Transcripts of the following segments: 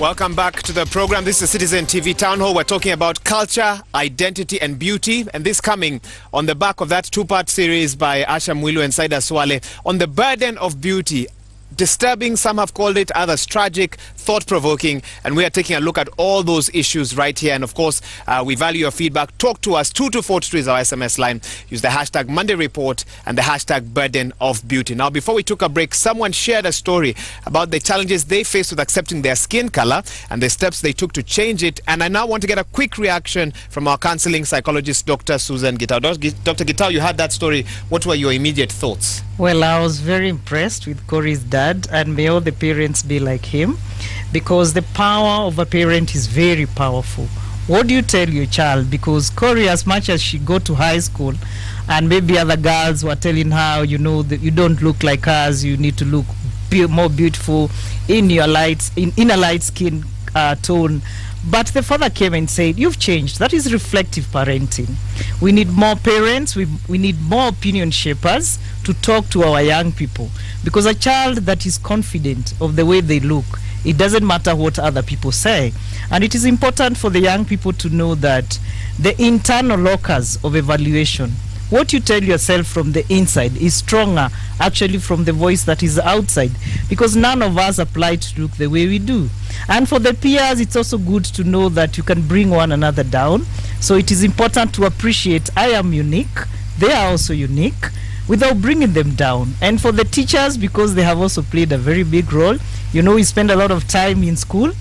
Welcome back to the program. This is Citizen TV Town Hall. We're talking about culture, identity and beauty, and this coming on the back of that two-part series by Asha Mwilu and Saida Swale on the burden of beauty. Disturbing, some have called it, others tragic, thought-provoking, and we are taking a look at all those issues right here. And of course, we value your feedback. Talk to us. 22423 is our SMS line. Use the hashtag Monday Report and the hashtag Burden of Beauty. Now, before we took a break, someone shared a story about the challenges they faced with accepting their skin color and the steps they took to change it. And I now want to get a quick reaction from our counseling psychologist, Dr. Susan Gitau. Dr. Gitau, you had that story. What were your immediate thoughts? Well, I was very impressed with Corey's dad, and may all the parents be like him, because the power of a parent is very powerful. What do you tell your child? Because Corey, as much as she go to high school, and maybe other girls were telling her, you know, that you don't look like us, you need to look more beautiful in your in a light skin tone. But the father came and said, you've changed. That is reflective parenting. We need more parents, we need more opinion shapers to talk to our young people. Because a child that is confident of the way they look, it doesn't matter what other people say. And it is important for the young people to know that the internal locus of evaluation, what you tell yourself from the inside, is stronger actually from the voice that is outside, because none of us apply to look the way we do. And for the peers, it's also good to know that you can bring one another down. So it is important to appreciate I am unique, they are also unique, without bringing them down. And for the teachers, because they have also played a very big role. You know, we spend a lot of time in school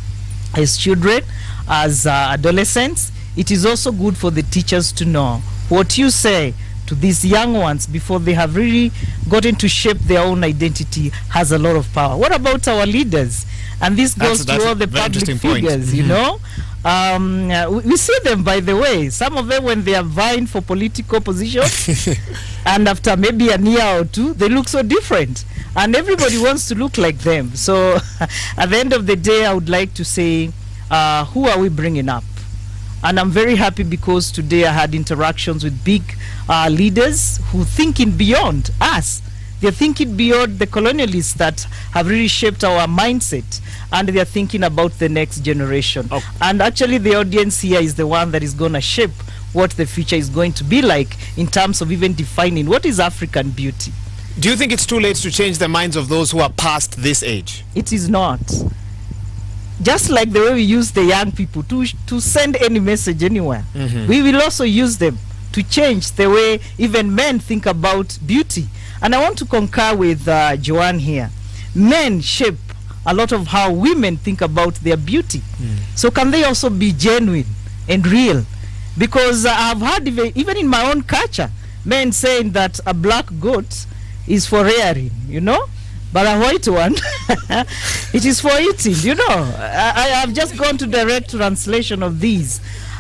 as children, as adolescents. It is also good for the teachers to know what you say to these young ones before they have really gotten to shape their own identity has a lot of power. What about our leaders? And this goes to all the public figures, you know. We see them, by the way, some of them when they are vying for political position and after maybe a year or two, they look so different and everybody wants to look like them. So at the end of the day, I would like to say, who are we bringing up? And I'm very happy because today I had interactions with big leaders who thinking beyond us. They're thinking beyond the colonialists that have really shaped our mindset, and they're thinking about the next generation. Okay. And actually the audience here is the one that is going to shape what the future is going to be like in terms of even defining what is African beauty. Do you think it's too late to change the minds of those who are past this age? It is not. Just like the way we use the young people to send any message anywhere, we will also use them to change the way even men think about beauty. And I want to concur with Joanne here. Men shape a lot of how women think about their beauty. So can they also be genuine and real? Because I've heard even in my own culture, men saying that a black goat is for rearing, you know? But a white one, it is for eating, you know. I have just gone to direct translation of these.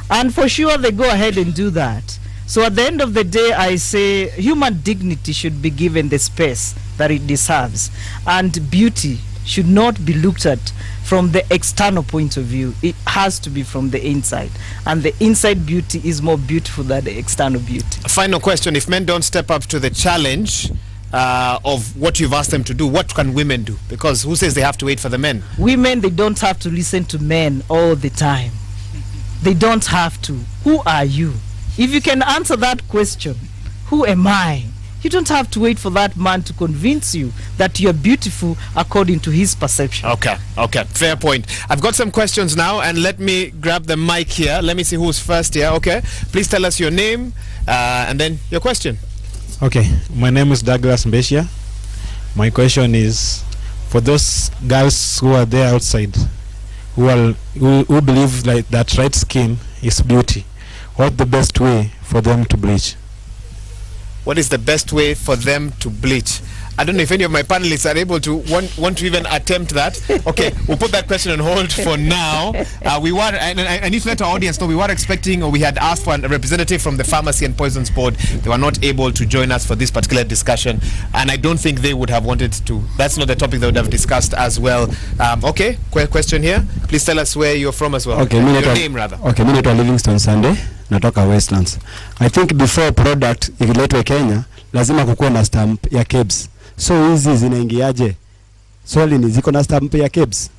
And for sure, they go ahead and do that. So at the end of the day, I say human dignity should be given the space that it deserves. And beauty should not be looked at from the external point of view. It has to be from the inside. And the inside beauty is more beautiful than the external beauty. A final question. If men don't step up to the challenge of what you've asked them to do, what can women do? Because who says they have to wait for the men? Women, they don't have to listen to men all the time. They don't have to. Who are you? If you can answer that question, who am I? You don't have to wait for that man to convince you that you're beautiful according to his perception. Okay, fair point. I've got some questions now, and let me grab the mic here. Let me see who's first here. Okay, please tell us your name and then your question. Okay, my name is Douglas Mbeshia. My question is, for those girls who are there outside, who believe like that red skin is beauty, what's the best way for them to bleach? What is the best way for them to bleach? I don't know if any of my panelists are able to want to even attempt that. Okay, we'll put that question on hold for now. I need to let our audience know we were expecting, or we had asked for a representative from the Pharmacy and Poisons Board. They were not able to join us for this particular discussion, and I don't think they would have wanted to. That's not the topic they would have discussed as well. Okay, question here. Please tell us where you're from as well. Okay, your name rather. Okay, mimi naitwa Livingston Sunday, natoka Westlands. I think before product ikiletwe Kenya, lazima kukuwe na stamp ya KEBS. So hizi zinaingiaje? Swali ni ziko na stamp ya KEBS?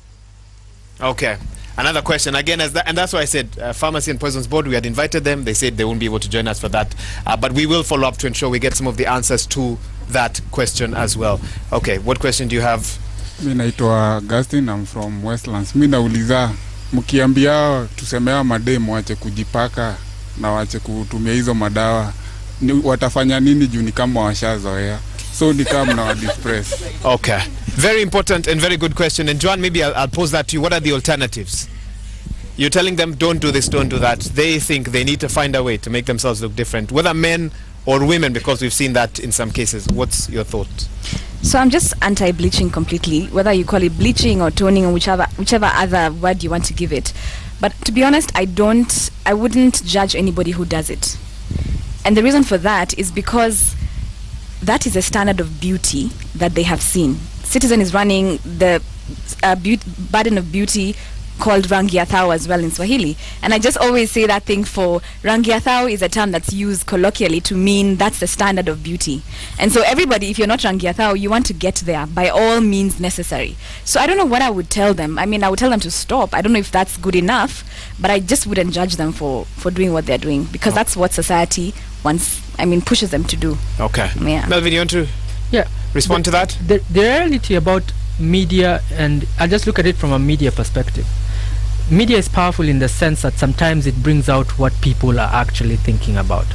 Okay. Another question again, and that's why I said Pharmacy and Poisons Board. We had invited them. They said they won't be able to join us for that, but we will follow up to ensure we get some of the answers to that question as well. Okay, what question do you have? Mimi naitwa Augustine, I'm from Westlands. Mimi nauliza, mkiambia tusemea mademu waache kujipaka na waache kutumia hizo madawa, watafanya nini juu ni kama washazoea? So ni kama na depress. Okay, very important and very good question. And Joan, maybe I'll pose that to you. What are the alternatives? You're telling them don't do this, don't do that. They think they need to find a way to make themselves look different, whether men or women, because we've seen that in some cases. What's your thought? So I'm just anti-bleaching completely, whether you call it bleaching or toning or whichever other word you want to give it. But to be honest, I wouldn't judge anybody who does it. And the reason for that is because that is a standard of beauty that they have seen. Citizen is running the burden of beauty called Rangiathao as well in Swahili. And I just always say that thing for Rangiathao is a term that's used colloquially to mean that's the standard of beauty. And so everybody, if you're not Rangiathao, you want to get there by all means necessary. So I don't know what I would tell them. I mean, I would tell them to stop. I don't know if that's good enough, but I just wouldn't judge them for doing what they're doing, because that's what society pushes them to do. Okay. Yeah. Melvin, you want to respond to that? The reality about media, and I'll just look at it from a media perspective. Media is powerful in the sense that sometimes it brings out what people are actually thinking about.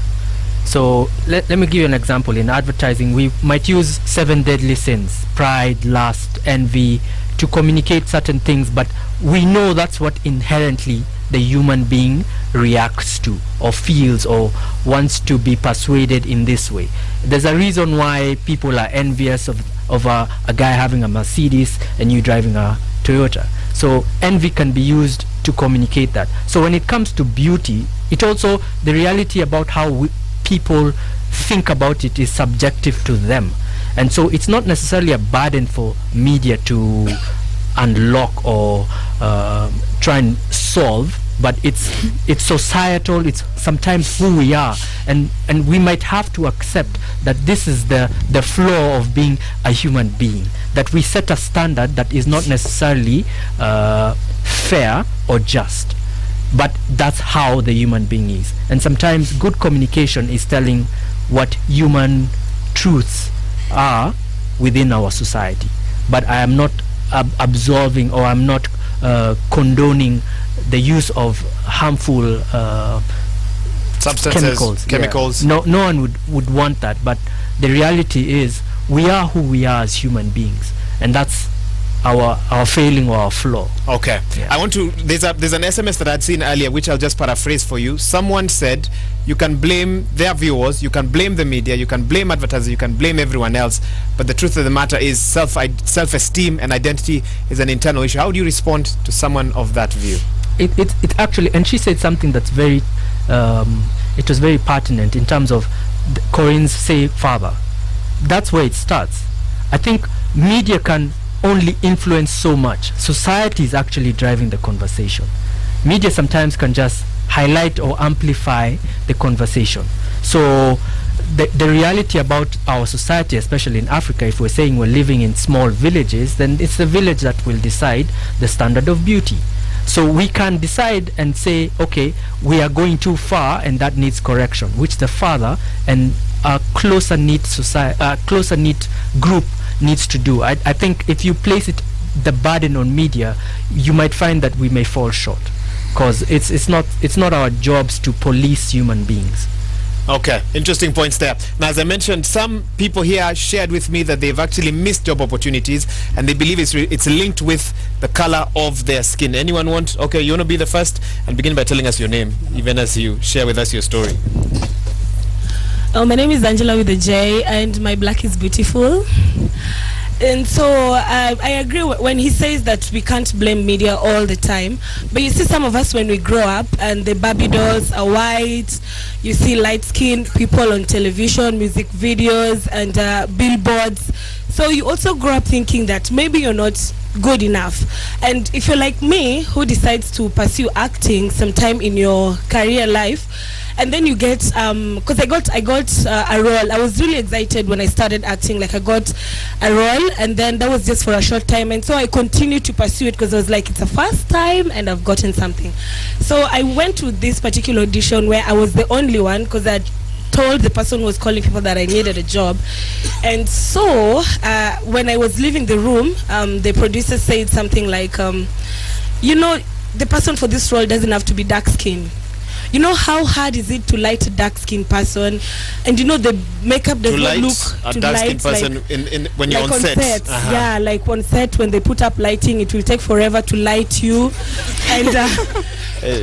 So let me give you an example. In advertising, we might use 7 deadly sins: pride, lust, envy, to communicate certain things, but we know that's what inherently the human being reacts to or feels or wants to be persuaded in this way. There's a reason why people are envious of a guy having a Mercedes and you driving a Toyota. So envy can be used to communicate that. So when it comes to beauty, it also, the reality about how people think about it is subjective to them. And so it's not necessarily a burden for media to unlock or try and solve, but it's societal, it's sometimes who we are, and we might have to accept that this is the flaw of being a human being, that we set a standard that is not necessarily fair or just, but that's how the human being is. And sometimes good communication is telling what human truths are within our society. But I am not absolving, or I'm not condoning the use of harmful substances, chemicals. Yeah. No one would want that, but the reality is we are who we are as human beings, and that's our failing or our flaw. Okay. Yeah. I want to, there's an SMS that I'd seen earlier, which I'll just paraphrase for you. Someone said you can blame their viewers, you can blame the media, you can blame advertisers, you can blame everyone else, but the truth of the matter is self-esteem and identity is an internal issue. How do you respond to someone of that view? It actually, and she said something that's very it was very pertinent in terms of Corinne's say father. That's where it starts. I think media can only influence so much. Society is actually driving the conversation. Media sometimes can just highlight or amplify the conversation. So the reality about our society, especially in Africa, if we're saying we're living in small villages, then it's the village that will decide the standard of beauty. So we can decide and say, okay, we are going too far and that needs correction, which the father and a closer knit society, closer knit group needs to do. I think if you place the burden on media, you might find that we may fall short, because it's not our jobs to police human beings. Okay, interesting points there. Now, as I mentioned, some people here shared with me that they've actually missed job opportunities, and they believe it's linked with the color of their skin. Anyone want? Okay, you want to be the first and begin by telling us your name, even as you share with us your story. My name is Angela with a J, and my black is beautiful. And so I agree when he says that we can't blame media all the time, but you see some of us when we grow up and the Barbie dolls are white, you see light-skinned people on television, music videos and billboards, so you also grow up thinking that maybe you're not good enough. And if you're like me, who decides to pursue acting sometime in your career life, and then you get because I got a role. I was really excited when I started acting. Like I got a role, and then that was just for a short time, and so I continued to pursue it because I was like, it's the first time and I've gotten something. So I went to this particular audition where I was the only one, because I told the person who was calling people that I needed a job. And so when I was leaving the room, the producer said something like, you know, the person for this role doesn't have to be dark skinned. You know how hard is it to light a dark skinned person, and you know the makeup does not look a dark skinned person like, when you're like on set. Yeah, like on set when they put up lighting, it will take forever to light you, and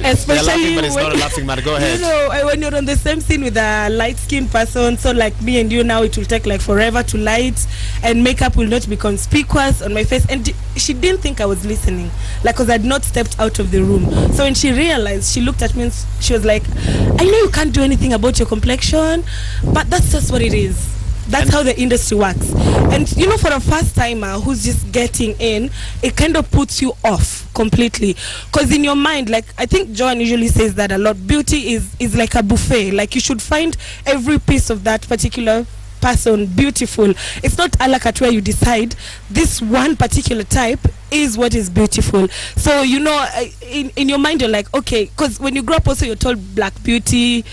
especially laughing, but it's not a laughing matter. Go ahead. You know, when you're on the same scene with a light skinned person, so like me and you now, it will take like forever to light, and makeup will not be conspicuous on my face. And she didn't think I was listening, like, because I'd not stepped out of the room. So when she realized, she looked at me and she was like, I know you can't do anything about your complexion, but that's just what it is. That's how the industry works. And you know, for a first timer who's just getting in, it kind of puts you off completely, because in your mind, like I think Joan usually says that a lot, beauty is like a buffet. Like you should find every piece of that particular person beautiful. It's not a la carte where you decide this one particular type is what is beautiful. So you know, in your mind you're like, okay, because when you grow up also you're told black beauty,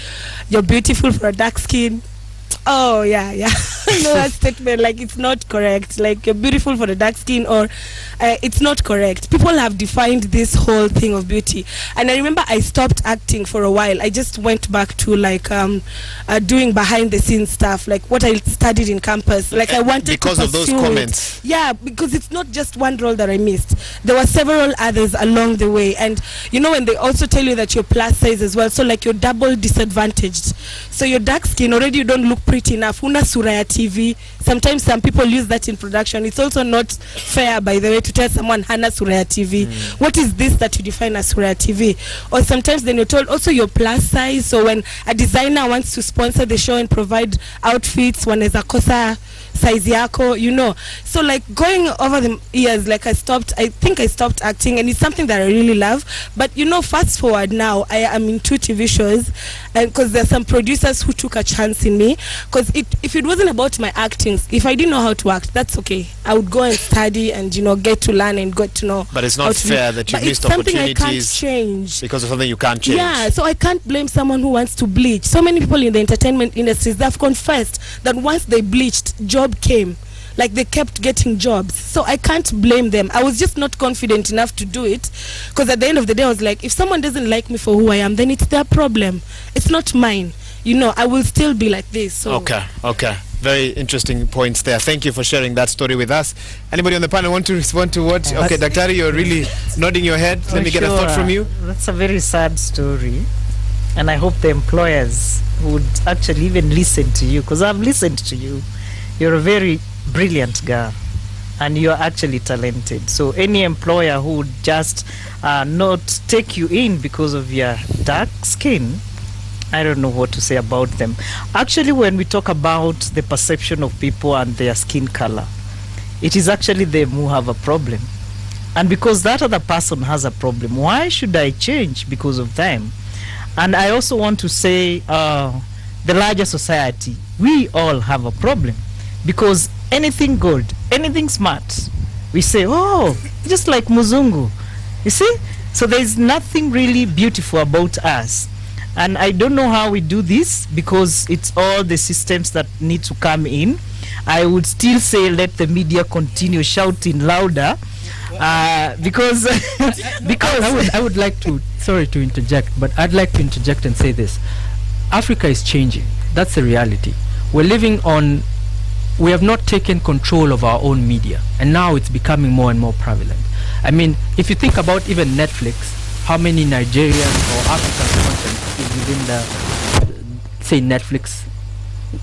you're beautiful for a dark skin. Oh yeah, no, that statement, like it's not correct. Like you're beautiful for the dark skin, or it's not correct. People have defined this whole thing of beauty, and I remember I stopped acting for a while. I just went back to like doing behind the scenes stuff, like what I studied in campus. Like I wanted because to of those pursue comments. it. Yeah, because it's not just one role that I missed. There were several others along the way, and you know when they also tell you that you're plus size as well, so like you're double disadvantaged. So your dark skin already, you don't look pretty enough. Una sura ya TV. Sometimes some people use that in production. It's also not fair, by the way, to tell someone hana sura ya TV. What is this that you define as sura ya TV? Or sometimes then you're told also you're plus size. So when a designer wants to sponsor the show and provide outfits, wanaweza kosa size yako, you know. So like going over the years, like I think I stopped acting, and it's something that I really love. But you know, fast forward now, I am in 2 TV shows, and because there's some producers who took a chance in me, because if it wasn't about my acting, if I didn't know how to act, that's okay. I would go and study and, you know, get to learn and get to know. But it's not fair that you missed opportunities. I can't change because of something you can't change. Yeah, so I can't blame someone who wants to bleach. So many people in the entertainment industries, they've confessed that once they bleached, job came. Like they kept getting jobs. So I can't blame them. I was just not confident enough to do it, because at the end of the day I was like, if someone doesn't like me for who I am, then it's their problem. It's not mine. You know, I will still be like this. So. Okay. Very interesting points there. Thank you for sharing that story with us. Anybody on the panel want to respond to what? Okay, Daktari, you're really nodding your head. Let me get a thought from you. That's a very sad story, and I hope the employers would actually even listen to you, because I've listened to you. You're a very brilliant girl, and you're actually talented. So any employer who would just not take you in because of your dark skin, I don't know what to say about them. Actually, when we talk about the perception of people and their skin color, it is actually them who have a problem. And because that other person has a problem, why should I change because of them? And I also want to say the larger society, we all have a problem, because anything good, anything smart, we say, oh, just like Muzungu. You see? So there's nothing really beautiful about us. And I don't know how we do this, because it's all the systems that need to come in. I would still say let the media continue shouting louder, because I would like to, sorry to interject, but I'd like to interject and say this. Africa is changing. That's the reality. We have not taken control of our own media, and now it's becoming more and more prevalent. I mean, if you think about even Netflix, how many Nigerian or African content is within the, say, Netflix?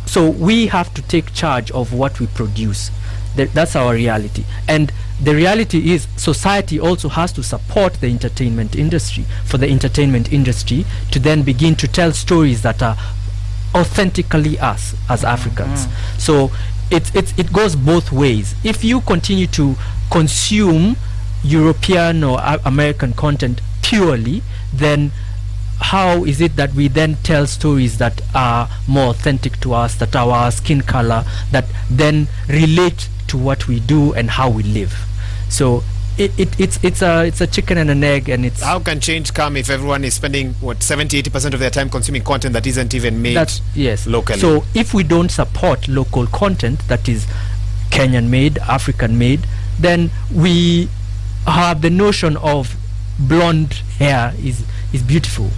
So we have to take charge of what we produce. That's our reality. And the reality is society also has to support the entertainment industry, for the entertainment industry to then begin to tell stories that are authentically us as Africans. So it goes both ways. If you continue to consume European or American content purely, then how is it that we then tell stories that are more authentic to us, that are our skin color, that then relate to what we do and how we live? So it's a chicken and an egg, and it's how can change come if everyone is spending 70-80% of their time consuming content that isn't even made locally? So if we don't support local content that is Kenyan made, African made, then we have the notion of blonde hair is beautiful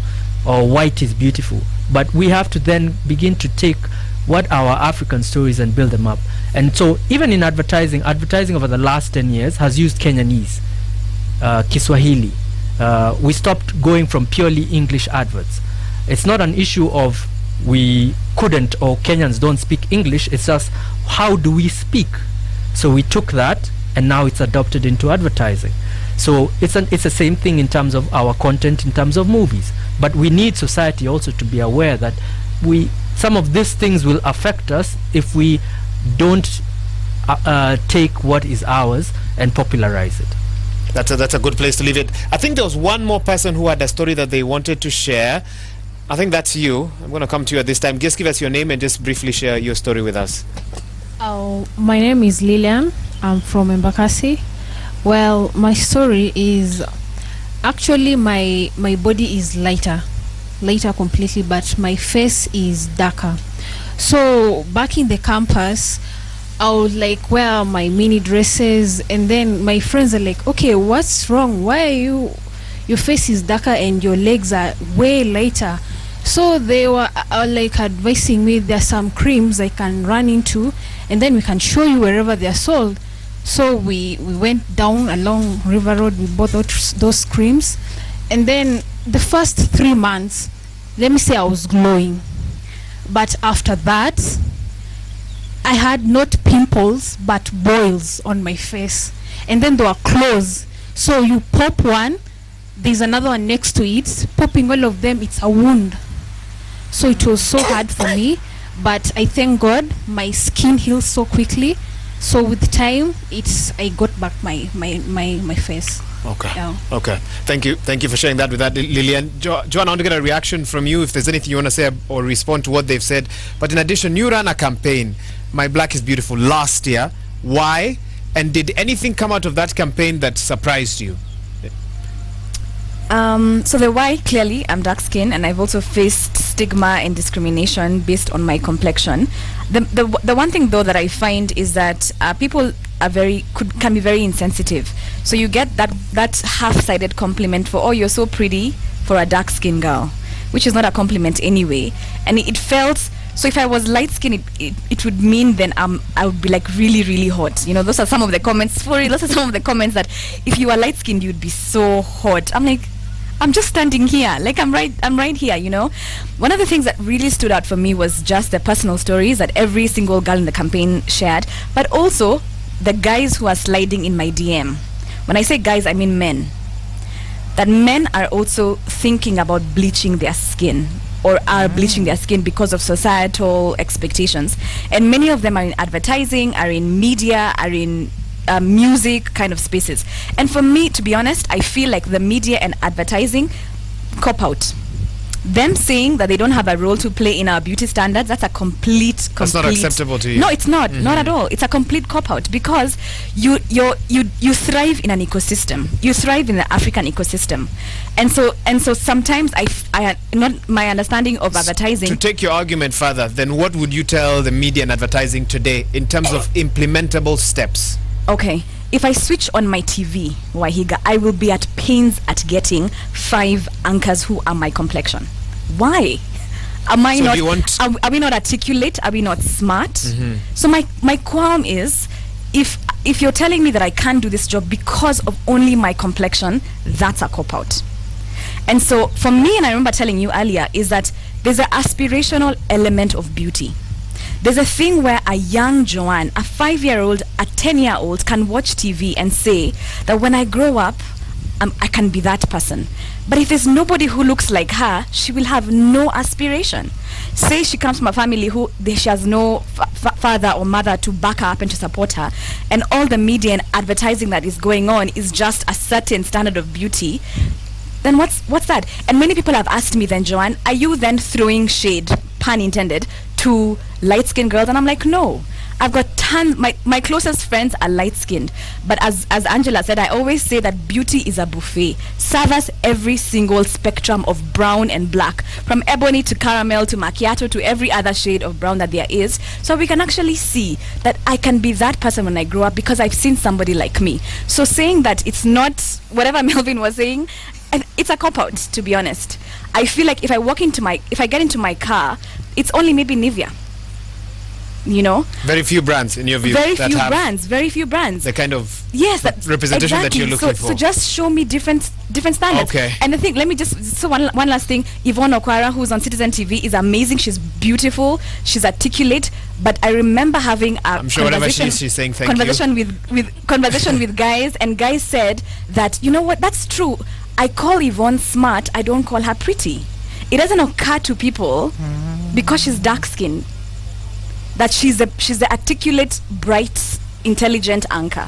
or white is beautiful, but we have to then begin to take what our African stories and build them up. And so even in advertising over the last 10 years has used Kenyanese, Kiswahili. We stopped going from purely English adverts. It's not an issue of we couldn't or Kenyans don't speak English, it's just how do we speak? So we took that and now it's adopted into advertising. So it's the same thing in terms of our content, in terms of movies. But we need society also to be aware that some of these things will affect us if we don't take what is ours and popularize it. That's a good place to leave it. I think there was one more person who had a story that they wanted to share. I think that's you. I'm going to come to you at this time. Just give us your name and just briefly share your story with us. My name is Lilian. I'm from Embakasi. Well, my story is actually my body is lighter completely, but my face is darker. So back in the campus, I would like wear my mini dresses, and then my friends are like, okay, what's wrong? Why are your face is darker and your legs are way lighter? So they were like advising me there's some creams I can run into, and then we can show you wherever they're sold. So we went down along River Road, we bought those creams, and then the first 3 months, let me say I was glowing. But after that, I had not pimples but boils on my face, and then they were closed. So you pop one, there's another one next to it, popping all of them, it's a wound. So it was so hard for me, but I thank God my skin heals so quickly. So with time, I got back my face. Okay. Yeah. Okay. Thank you for sharing that with that, Lillian. Joanne, I want to get a reaction from you if there's anything you want to say or respond to what they've said. But in addition, you ran a campaign, My Black is Beautiful, last year. Why? And did anything come out of that campaign that surprised you? So the why, clearly, I'm dark skinned, and I've also faced stigma and discrimination based on my complexion. The one thing though that I find is that people are can be very insensitive. So you get that half-sided compliment for, oh, you're so pretty for a dark skinned girl, which is not a compliment anyway. And it felt, so if I was light skinned, it would mean then I would be like really, really hot. You know, those are some of the comments. Those are some of the comments that if you are light skinned, you'd be so hot. I'm like, I'm just standing here, like I'm right here, you know. One of the things that really stood out for me was just the personal stories that every single girl in the campaign shared, but also the guys who are sliding in my DM. When I say guys, I mean men. That men are also thinking about bleaching their skin, or are bleaching their skin because of societal expectations. And many of them are in advertising, are in media, are in music kind of spaces. And for me, to be honest, I feel like the media and advertising cop out. Them saying that they don't have a role to play in our beauty standards, that's a complete That's not acceptable to you. No, it's not. Not at all. It's a complete cop out, because you thrive in an ecosystem. You thrive in the African ecosystem. And so sometimes I not my understanding of advertising. To take your argument further, then what would you tell the media and advertising today in terms of implementable steps? Okay, if I switch on my TV, Wahiga, I will be at pains at getting 5 anchors who are my complexion. Why? Am I not? Are we not articulate? Are we not smart? So my qualm is, if you're telling me that I can't do this job because of only my complexion, that's a cop out. And so for me, and I remember telling you earlier, is that there's an aspirational element of beauty. There's a thing where a young Joanne, a 5-year-old, a 10-year-old can watch TV and say that when I grow up, I can be that person. But if there's nobody who looks like her, she will have no aspiration. Say she comes from a family who she has no father or mother to back her up and to support her, and all the media and advertising that is going on is just a certain standard of beauty. then what's that? And many people have asked me then, Joanne, are you then throwing shade, pun intended, to light-skinned girls? And I'm like, no. I've got tons. My closest friends are light-skinned, but as Angela said, I always say that beauty is a buffet. Serve us every single spectrum of brown and black, from ebony to caramel to macchiato to every other shade of brown that there is, so we can actually see that I can be that person when I grow up because I've seen somebody like me. So saying that it's not whatever Melvin was saying, it's a cop-out, to be honest. I feel like if I get into my car, it's only maybe Nivea. You know, very few brands in your view. Very few brands. The kind of that representation exactly. that you're looking for. So just show me different standards. Okay. And the thing, let me just one last thing. Yvonne Okwara, who's on Citizen TV, is amazing. She's beautiful. She's articulate. But I remember having a I'm sure whatever she's saying, conversation with guys, and guys said that, you know what, that's true. I call Yvonne smart. I don't call her pretty. It doesn't occur to people because she's dark skinned that she's the articulate, bright, intelligent anchor.